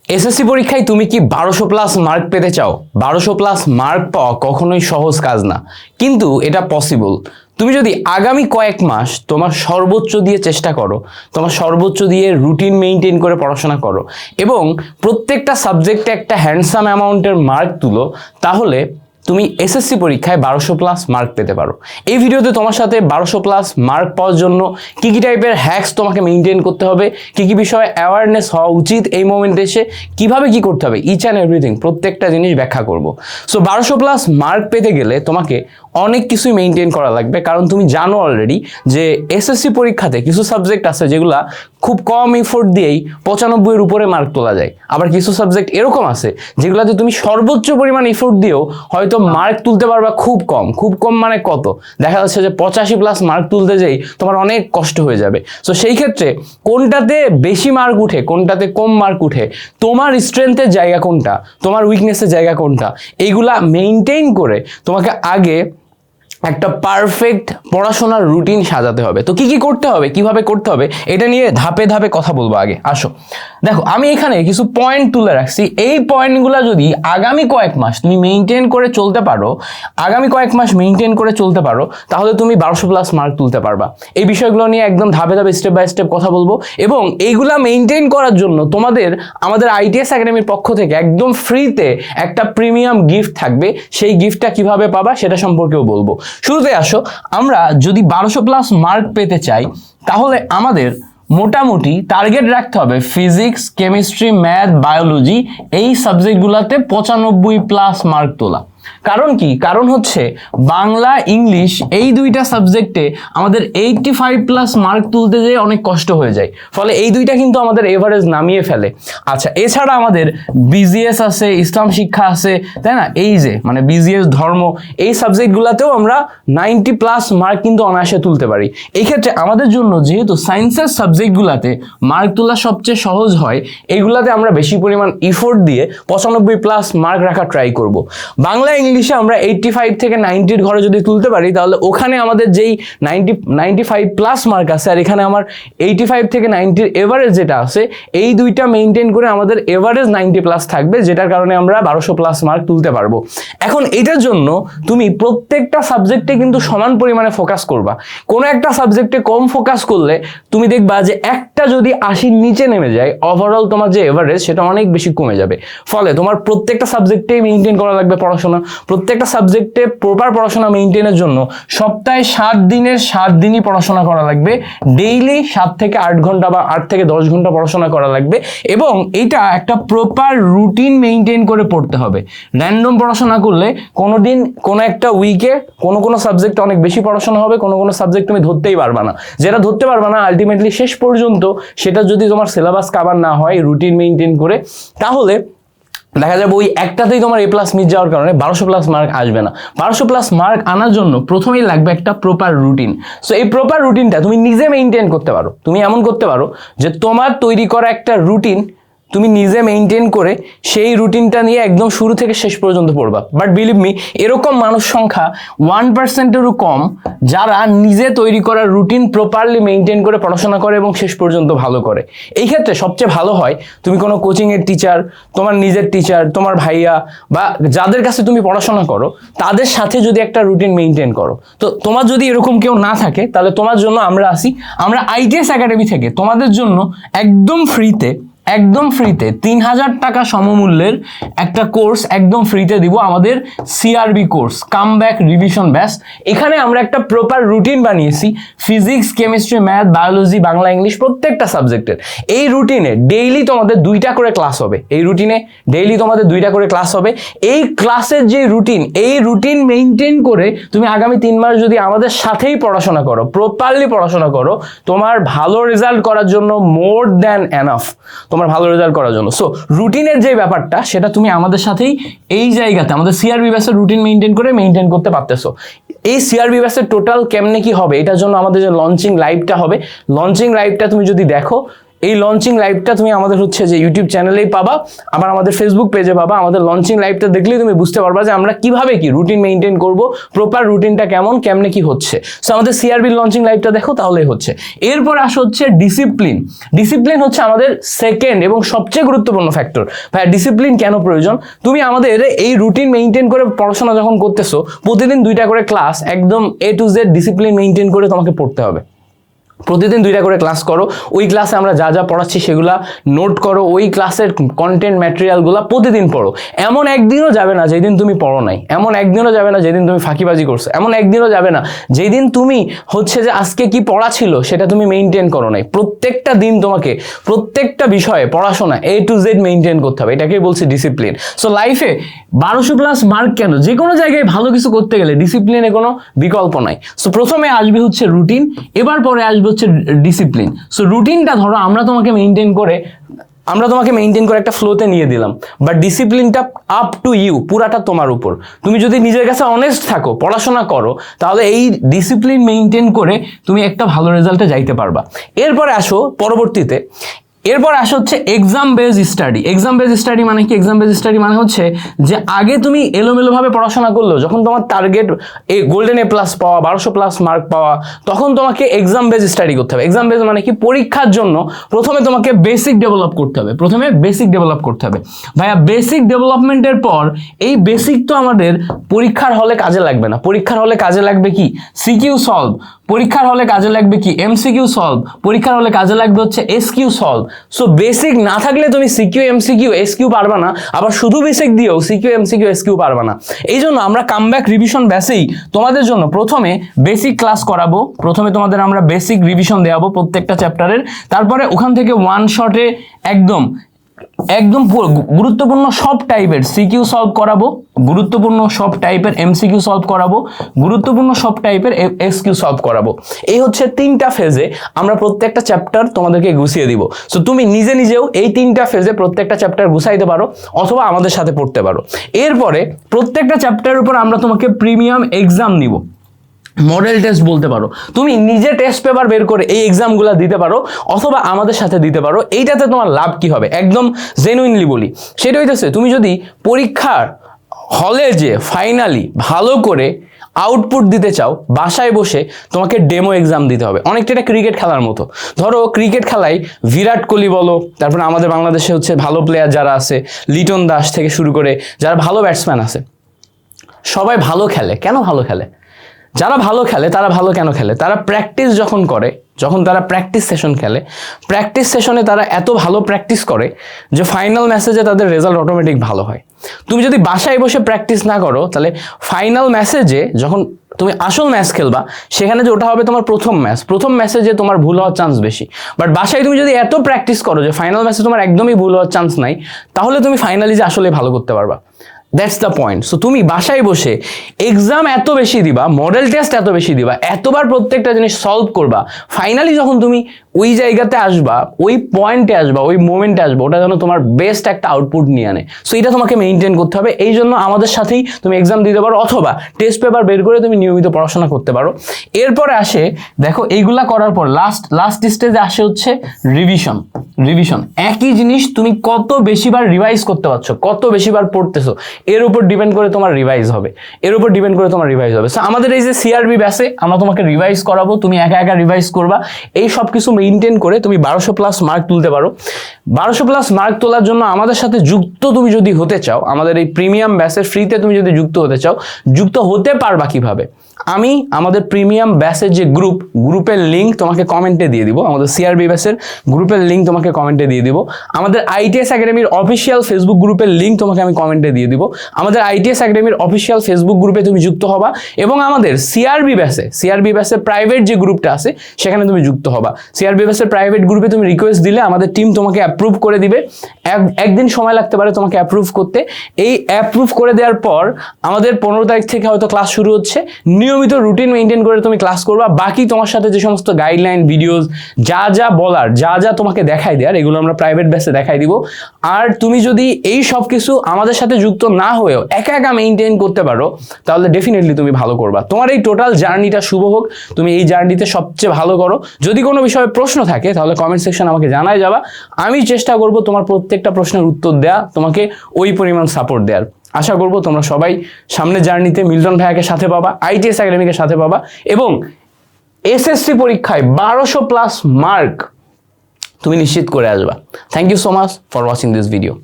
SSC পরীক্ষায় তুমি কি 1200+ মার্ক পেতে চাও? 1200+ মার্ক পাওয়া কখনোই সহজ কাজ না, কিন্তু এটা পসিবল। তুমি যদি আগামী কয়েক মাস তোমার সর্বোচ্চ দিয়ে চেষ্টা করো, তোমার সর্বোচ্চ দিয়ে রুটিন মেইনটেইন করে পড়াশোনা করো এবং প্রত্যেকটা সাবজেক্টে একটা হ্যান্ডসাম অ্যামাউন্টের মার্ক তুলো, তাহলে তুমি এসএসসি পরীক্ষায় 1200+ মার্ক পেতে পারো। এই ভিডিওতে তোমার সাথে 1200+ মার্ক পাওয়ার জন্য কী কী টাইপের হ্যাক্স তোমাকে মেনটেন করতে হবে, কী কী বিষয়ে অ্যাওয়ারনেস হওয়া উচিত এই মোমেন্টে এসে, কীভাবে কী করতে হবে, ইচ অ্যান্ড এভরিথিং প্রত্যেকটা জিনিস ব্যাখ্যা করব। সো 1200+ মার্ক পেতে গেলে তোমাকে অনেক কিছুই মেনটেন করা লাগবে, কারণ তুমি জানো অলরেডি যে এসএসসি পরীক্ষাতে কিছু সাবজেক্ট আছে যেগুলা খুব কম এফোর্ট দিয়েই 95-এর উপরে মার্ক তোলা যায়। আবার কিছু সাবজেক্ট এরকম আছে যেগুলোতে তুমি সর্বোচ্চ পরিমাণ এফোর্ট দিয়েও হয়তো মার্ক তুলতে পারবা খুব কম। খুব কম মানে কত? দেখা যাচ্ছে যে 85+ মার্ক তুলতে যেই তোমার অনেক কষ্ট হয়ে যাবে। সো সেই ক্ষেত্রে কোনটাতে বেশি মার্ক উঠে, কোনটাতে কম মার্ক উঠে, তোমার স্ট্রেংথের জায়গা কোনটা, তোমার উইকনেসের জায়গা কোনটা, এইগুলা মেইনটেইন করে তোমাকে আগে একটা পারফেক্ট পড়াশোনার রুটিন সাজাতে হবে। তো কি কি করতে হবে, কিভাবে করতে হবে, এটা নিয়ে ধাপে ধাপে কথা বলবো। আগে আসো, দেখো আমি এখানে কিছু পয়েন্ট তুলে রাখছি। এই পয়েন্টগুলো যদি আগামী কয়েক মাস তুমি মেইনটেইন করে চলতে পারো, তাহলে তুমি 1200+ মার্ক তুলতে পারবা। এই বিষয়গুলো নিয়ে একদম ধাপে ধাপে স্টেপ বাই স্টেপ কথা বলবো এবং এইগুলা মেইনটেইন করার জন্য আমাদের আইটিএস একাডেমির পক্ষ থেকে একদম ফ্রিতে একটা প্রিমিয়াম গিফট থাকবে। সেই গিফটটা কিভাবে পাবা সেটা সম্পর্কেও বলবো। শুরুতে আসো, আমরা যদি 1200+ মার্ক পেতে চাই তাহলে আমাদের মোটামুটি টার্গেট রাখতে হবে ফিজিক্স, কেমিস্ট্রি, ম্যাথ, বায়োলজি এই সাবজেক্টগুলোতে 95+ মার্ক তোলা। কারণ কি? কারণ হচ্ছে বাংলা, ইংলিশ এই দুইটা সাবজেক্টে আমাদের 85+ মার্ক তুলতে যেয়ে অনেক কষ্ট হয়ে যায়, ফলে এই দুইটা কিন্তু আমাদের এভারেজ নামিয়ে ফেলে। আচ্ছা, এছাড়া আমাদের বিজিএস আছে, ইসলাম শিক্ষা আছে, তাই না? এই যে মানে বিজিএস, ধর্ম, এই সাবজেক্টগুলোতেও আমরা 90+ মার্ক কিন্তু অনায়াসে তুলতে পারি। এই ক্ষেত্রে আমাদের জন্য যেহেতু সায়েন্সের সাবজেক্টগুলোতে মার্ক তোলা সবচেয়ে সহজ হয়, এইগুলাতে আমরা বেশি পরিমাণ ইফোর্ট দিয়ে 95+ মার্ক রাখার ট্রাই করব। বাংলা, ইংলিশে আমরা 85 থেকে 90-র ঘরে যদি তুলতে পারি, তাহলে ওখানে আমাদের যেই 95+ মার্ক আছে আর এখানে আমার 85 থেকে 90-র এভারেজ যেটা আছে, এই দুইটা মেইনটেইন করে আমাদের এভারেজ 90+ থাকবে, যেটার কারণে আমরা 1200+ মার্ক তুলতে পারবো। এখন এটার জন্য তুমি প্রত্যেকটা সাবজেক্টে কিন্তু সমান পরিমাণে ফোকাস করবা। কোনো একটা সাবজেক্টে কম ফোকাস করলে তুমি দেখবা যে একটা যদি 80-র নিচে নেমে যায়, ওভারঅল তোমার যে এভারেজ সেটা অনেক বেশি কমে যাবে। ফলে তোমার প্রত্যেকটা সাবজেক্টেই মেইনটেইন করা লাগবে পড়াশোনা। প্রত্যেকটা সাবজেক্টে প্রপার পড়াশোনা মেইনটেইনের জন্য সপ্তাহে 7 দিনের 7 দিনই পড়াশোনা করা লাগবে। ডেইলি 7 থেকে 8 ঘন্টা বা 8 থেকে 10 ঘন্টা পড়াশোনা করা লাগবে এবং এটা একটা প্রপার রুটিন মেইনটেইন করে পড়তে হবে। র্যান্ডম পড়াশোনা করলে কোনো দিন কোনো একটা উইকে কোনো সাবজেক্ট অনেক বেশি পড়াশোনা হবে, কোনো সাবজেক্ট তুমি ধরতেই পারবা না। যেটা ধরতে পারবা না আলটিমেটলি শেষ পর্যন্ত সেটা যদি তোমার সিলেবাস কভার না হয় রুটিন মেইনটেইন করে, তাহলে দেখা যাবে ওই একটাতেই তোমার A+ মিস যাওয়ার কারণে 1200+ মার্ক আসবে না। 1200+ মার্ক আনার জন্য প্রথমেই লাগবে একটা প্রপার রুটিন। সো এই প্রপার রুটিনটা তুমি নিজে মেইনটেইন করতে পারো। তুমি এমন করতে পারো যে তোমার তৈরি করা একটা রুটিন তুমি নিজে মেইনটেইন করে সেই রুটিনটা নিয়ে একদম শুরু থেকে শেষ পর্যন্ত পড়বা। বাট বিলিভ মি, এরকম মানুষ সংখ্যা 1%-এরও কম যারা নিজে তৈরি করা রুটিন প্রপারলি মেইনটেইন করে পড়াশোনা করে এবং শেষ পর্যন্ত ভালো করে। এই ক্ষেত্রে সবচেয়ে ভালো হয় তুমি কোনো কোচিংয়ের টিচার, তোমার নিজের টিচার, তোমার ভাইয়া বা যাদের কাছে তুমি পড়াশোনা করো তাদের সাথে যদি একটা রুটিন মেইনটেইন করো। তো তোমার যদি এরকম কেউ না থাকে, তাহলে তোমার জন্য আমরা আমরা আইটিএস একাডেমি থেকে তোমাদের জন্য একদম ফ্রিতে 3000 টাকা সমমূল্যের একটা কোর্স একদম ফ্রিতে দিব, আমাদের CRB course, comeback revision batch. এখানে আমরা একটা প্রপার রুটিন বানিয়েছি physics, chemistry, math, biology, Bangla, English প্রত্যেকটা সাবজেক্টের। এই রুটিনে ডেইলি তোমাদের 2টা করে ক্লাস হবে। এই ক্লাসের যে রুটিন, এই রুটিন মেইনটেইন করে তুমি আগামী 3 মাস যদি আমাদের সাথেই পড়াশোনা করো, প্রপারলি পড়াশোনা করো, তোমার ভালো রেজাল্ট করার জন্য মোর দ্যান এনাফ, তোমার ভালো রেজাল্ট করার জন্য। সো রুটিনের যে ব্যাপারটা সেটা তুমি আমাদের সাথেই এই জায়গাতে আমাদের সিআরবি ব্যাচের রুটিন মেইনটেইন করতে পারতেছো। এই সিআরবি ব্যাচের টোটাল কেমনে কি হবে, এটার জন্য আমাদের যে লঞ্চিং লাইভটা হবে, লঞ্চিং লাইভটা তুমি যদি দেখো, এই লঞ্চিং লাইভটা তুমি আমাদের হচ্ছে যে ইউটিউব চ্যানেলেই পাবা, আবার আমাদের ফেসবুক পেজে পাবা। আমাদের লঞ্চিং লাইভটা দেখলেই তুমি বুঝতে পারবা যে আমরা কিভাবে কি রুটিন মেইনটেইন করব, প্রপার রুটিনটা কেমনে কি হচ্ছে। সো আমাদের সিআরবি লঞ্চিং লাইভটা দেখো, তাহলেই হচ্ছে। এরপর আসো হচ্ছে ডিসিপ্লিন। ডিসিপ্লিন হচ্ছে আমাদের সেকেন্ড এবং সবচেয়ে গুরুত্বপূর্ণ ফ্যাক্টর। ভাই ডিসিপ্লিন কেন প্রয়োজন? তুমি আমাদের এই রুটিন মেইনটেইন করে পড়াশোনা যখন করতেছো, প্রতিদিন 2টা করে ক্লাস একদম A to Z discipline maintain করে তোমাকে পড়তে হবে। প্রতিদিন 2টা করে ক্লাস করো, ওই ক্লাসে আমরা যা যা পড়াচ্ছি সেগুলা নোট করো, ওই ক্লাসের কন্টেন্ট ম্যাটেরিয়ালগুলো প্রতিদিন পড়ো। এমন একদিনও যাবে না যেদিন তুমি পড়ো নাই, এমন একদিনও যাবে না যেদিন তুমি ফাঁকিবাজি করছো, এমন একদিনও যাবে না যেদিন তুমি হচ্ছে যে আজকে কি পড়া ছিল সেটা তুমি মেইনটেইন করো নাই। প্রত্যেকটা দিন তোমাকে প্রত্যেকটা বিষয়ে পড়াশোনা A to Z মেইনটেইন করতে হবে, এটাকেই বলছি ডিসিপ্লিন। সো লাইফে 1200+ মার্ক কেন? যে কোনো জায়গায় ভালো কিছু করতে গেলে ডিসিপ্লিনে কোনো বিকল্প নাই। সো প্রথমে আসবে হচ্ছে রুটিন, এবার পরে আসবে হচ্ছে ডিসিপ্লিন। সো রুটিনটা ধরো আমরা তোমাকে মেইনটেইন করে একটা ফ্লোতে নিয়ে দিলাম, বাট ডিসিপ্লিনটা আপ টু ইউ, পুরাটা তোমার উপর। তুমি যদি নিজের কাছে অনেস্ট থাকো, পড়াশোনা করো, তাহলে এই ডিসিপ্লিন মেইনটেইন করে তুমি একটা ভালো রেজাল্টে যাইতে পারবা। এরপরে আসো পরবর্তীতে, এরপর আসা হচ্ছে exam base study. Exam base study মানে কি? এক্সাম বেস স্টাডি মানে হচ্ছে যে আগে তুমি এলোমেলোভাবে পড়াশোনা করলো, যখন তোমার টার্গেট গোল্ডেন A+ পাওয়া, 1200+ মার্ক পাওয়া, তখন তোমাকে এক্সাম বেস স্টাডি করতে হবে। এক্সাম বেস মানে কি? পরীক্ষার জন্য প্রথমে তোমাকে বেসিক ডেভেলপ করতে হবে। ভাইয়া বেসিক ডেভেলপমেন্টের পর এই বেসিক তো আমাদের পরীক্ষার হলে কাজে লাগবে না। পরীক্ষার হলে কাজে লাগবে কি? CQ solve. পরীক্ষার হলে কাজে লাগবে কি? MCQ solve. পরীক্ষার হলে কাজে লাগবে হচ্ছে SQ সলভ। সো বেসিক না থাকলে তুমি সিকিউ, MCQ, SQ পারবা না, আবার শুধু বেসিক দিয়েও সিকিউ, MCQ, SQ পারবা না। এই জন্য আমরা কামব্যাক রিভিশন ব্যাসেই তোমাদের জন্য প্রথমে বেসিক ক্লাস করাবো। প্রথমে তোমাদের আমরা বেসিক রিভিশন দেওয়াবো প্রত্যেকটা চ্যাপ্টারের, তারপরে ওখান থেকে ওয়ান শটে একদম গুরুত্বপূর্ণ সব টাইপের সিকিউ সলভ করাবো, গুরুত্বপূর্ণ সব টাইপের MCQ সলভ করাবো, গুরুত্বপূর্ণ সব টাইপের SQ সলভ করাবো। এই হচ্ছে 3টা ফেজে আমরা প্রত্যেকটা চ্যাপ্টার তোমাদেরকে গুছিয়ে দিব। সো তুমি নিজেও এই 3টা ফেজে প্রত্যেকটা চ্যাপ্টার গুছাইতে পারো, অথবা আমাদের সাথে পড়তে পারো। এরপরে প্রত্যেকটা চ্যাপ্টারের উপর আমরা তোমাকে প্রিমিয়াম এক্সাম নিব, মডেল টেস্ট বলতে পারো। তুমি নিজে টেস্ট পেপার বের করে এই এক্সামগুলো দিতে পারো, অথবা আমাদের সাথে দিতে পারো। এইটাতে তোমার লাভ কি হবে একদম জেনুইনলি বলি, সেটা হইতেছে তুমি যদি পরীক্ষার হলে যে ফাইনালি ভালো করে আউটপুট দিতে চাও, বাসায় বসে তোমাকে ডেমো এক্সাম দিতে হবে। অনেকটা এটা ক্রিকেট খেলার মতো। ধরো ক্রিকেট খেলায় বিরাট কোহলি বলো, তারপরে আমাদের বাংলাদেশে হচ্ছে ভালো প্লেয়ার যারা আছে, লিটন দাস থেকে শুরু করে যারা ভালো ব্যাটসম্যান আছে, সবাই ভালো খেলে। কেন ভালো খেলে? যারা ভালো খেলে তারা ভালো কেন খেলে? তারা প্র্যাকটিস যখন করে, যখন তারা প্র্যাকটিস সেশন খেলে, প্র্যাকটিস সেশনে তারা এত ভালো প্র্যাকটিস করে যে ফাইনাল ম্যাসেজে তাদের রেজাল্ট অটোমেটিক ভালো হয়। তুমি যদি বাসায় বসে প্র্যাকটিস না করো, তাহলে ফাইনাল ম্যাসেজে যখন তুমি আসল ম্যাচ খেলবা, সেখানে যে ওটা হবে তোমার প্রথম ম্যাসেজে তোমার ভুল হওয়ার চান্স বেশি। বাট বাসায় তুমি যদি এত প্র্যাকটিস করো যে ফাইনাল ম্যাচে তোমার একদমই ভুল হওয়ার চান্স নাই, তাহলে তুমি ফাইনালি যে আসলে ভালো করতে পারবা। That's the point. সো তুমি বাসায় বসে এক্সাম এত বেশি দিবা, মডেল টেস্ট এত বেশি দিবা, এতবার প্রত্যেকটা জিনিস সলভ করবা, ফাইনালি যখন তুমি ওই জায়গাতে আসবা, ওই পয়েন্টে আসবা, ওই মোমেন্টে আসবা, ওটা যেন তোমার বেস্ট একটা আউটপুট নিয়ে আনে। সো এটা তোমাকে মেইনটেইন করতে হবে। এই জন্য আমাদের সাথেই তুমি এক্সাম দিতে পারো, অথবা টেস্ট পেপার বের করে তুমি নিয়মিত পড়াশোনা করতে পারো। এরপরে আসে দেখো, এইগুলা করার পর লাস্ট স্টেজে আসে হচ্ছে রিভিশন। একই জিনিস তুমি কত বেশিবার রিভাইজ করতে পারছো, কত বেশিবার পড়তেছো, এর উপর ডিপেন্ড করে তোমার রিভাইজ হবে। সো আমাদের এই যে সিআরবি ব্যাচে আমরা তোমাকে রিভাইজ করাবো, তুমি একা রিভাইজ করবা। এই সব কিছু মেইনটেইন করে তুমি 1200+ মার্ক তুলতে পারো। 1200+ মার্ক তোলার জন্য আমাদের সাথে যুক্ত তুমি যদি হতে চাও, আমাদের এই প্রিমিয়াম ব্যাচের ফ্রিতে তুমি যদি যুক্ত হতে চাও, যুক্ত হতে পারবা কিভাবে? আমি আমাদের প্রিমিয়াম ব্যাচের যে গ্রুপের লিঙ্ক তোমাকে কমেন্টে দিয়ে দিব। আমাদের সিআরবি ব্যাচের গ্রুপের লিঙ্ক তোমাকে কমেন্টে দিয়ে দিব। আমাদের ITS একাডেমির অফিসিয়াল ফেসবুক গ্রুপের লিঙ্ক তোমাকে আমি কমেন্টে দিয়ে দিব। আমাদের ITS একাডেমির অফিসিয়াল ফেসবুক গ্রুপে তুমি যুক্ত হবা, এবং আমাদের সিআরবি ব্যাচের প্রাইভেট যে গ্রুপটা আছে সেখানে তুমি যুক্ত হবা। সিআরবি ব্যাচের প্রাইভেট গ্রুপে তুমি রিকোয়েস্ট দিলে আমাদের টিম তোমাকে অ্যাপ্রুভ করে দিবে। একদিন সময় লাগতে পারে তোমাকে অ্যাপ্রুভ করতে। এই অ্যাপ্রুভ করে দেওয়ার পর আমাদের 15 তারিখ থেকে হয়তো ক্লাস শুরু হচ্ছে। নিয়মিত রুটিন মেইনটেইন করে তুমি ক্লাস করবা। বাকি তোমার সাথে যে সমস্ত গাইডলাইন, ভিডিওস, যা বলার, যা তোমাকে দেখাই দেওয়ার, এগুলো আমরা প্রাইভেট ব্যাচে দেখাই দিব। আর তুমি যদি এই সব কিছু আমাদের সাথে যুক্ত না হয়েও একা একা মেনটেন করতে পারো, তাহলে ডেফিনেটলি তুমি ভালো করবা। তোমার এই টোটাল জার্নিটা শুভ হোক, তুমি এই জার্নিতে সবচেয়ে ভালো করো। যদি কোনো বিষয়ে প্রশ্ন থাকে তাহলে কমেন্ট সেকশন আমাকে জানাই যাবা, আমি চেষ্টা করব তোমার প্রত্যেকটা প্রশ্নের উত্তর দেয়া, তোমাকে ওই পরিমাণ সাপোর্ট দেওয়ার। আশা করব তোমরা সবাই সামনের জার্নিতে মিল্টন ভাইয়াকে সাথে পাবা, আইটিএস একাডেমিকে সাথে পাবা, এবং এসএসসি পরীক্ষায় 1200+ মার্ক তুমি নিশ্চিত করে আসবা। Thank you so much for watching this video.